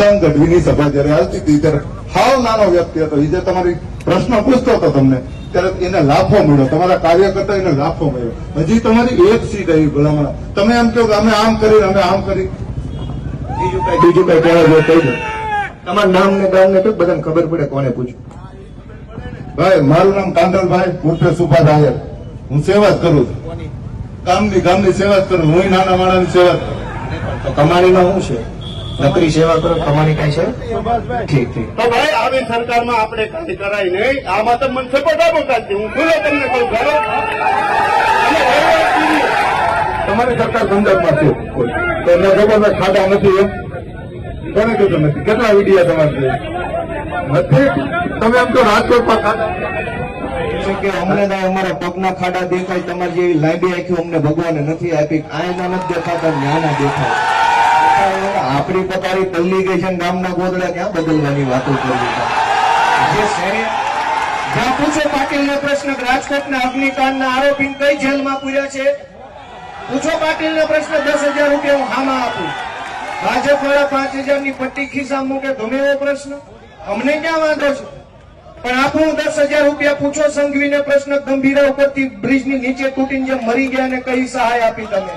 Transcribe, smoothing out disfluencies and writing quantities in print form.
Sudan ગઢવીની સભા જયારે હાલતી હતી ત્યારે હાવ નાનો વ્યક્તિ હતો, એ જે તમારી પ્રશ્ન પૂછતો હતો તમને ત્યારે એને લાફો મળ્યો, તમારા કાર્યકર્તા એને લાફો મળ્યો. હજી તમારી એક સીટ આવી ભલામણ, તમે એમ કહો કે અમે આમ કરી અમે આમ કરી. બીજું કઈ કહેવા જોઈએ કહી દો. તમારું નામ ને ગામ ને તો બધાને ખબર પડે કોને પૂછ્યું. ભાઈ મારું નામ કાંદલભાઈ ઉર્ફે સુભા દાયર. હું સેવા જ કરું છું, ગામની સેવા જ કરું. હું નાના માણસની સેવા જ કરું. તો કમાણીમાં શું છે? નકરી સેવા કરો, કમાણી કઈ છે? ઠીક ઠીક. તો ભાઈ આવી સરકારમાં આપણે કાંઈ કરાય નહીં. આમાં તો મને સપોર્ટ આપો કાંઈ, હું ખુલ્લો તમને કહું ખરો. તમારી સરકાર પંજાબમાં છે, તો એમને જબરદસ્ત ખાતા નથી એમ કોને કીધું નથી? કેટલા વિડીયા તમારે છે? નથી. તમે એમ તો રાજકોટમાં ખાતા કે અમને અમારા પગના ખાડા દેખાય, તમારી જેવી લાંબી આંખી અમને ભગવાને નથી આપી. આયના નથી દેખાતા, જ્ઞાના દેખાય. આપણી પોતાની પલ્લી ગઈ છે, ગામના ગોદડા ક્યાં બદલવાની વાતો કરવી? જે શહેર જ્યાં પૂછો પાટીલનો પ્રશ્ન, રાજકોટના અગ્નિકાંડના આરોપી કઈ જેલમાં પૂર્યા છે? પૂછો પાટીલનો પ્રશ્ન, 10,000 રૂપિયા હું હામાં આપું. ભાજપ વાળા 5,000 ની પટ્ટી ખિસ્સા મૂકે, ગમે એવો પ્રશ્ન, અમને ક્યાં વાંધો છે? પણ આપું 10,000 રૂપિયા. પૂછો સંઘવીને પ્રશ્ન, ગંભીરા ઉપરથી બ્રિજની નીચે તૂટીને જેમ મરી ગયા ને કઈ સહાય આપી તમે?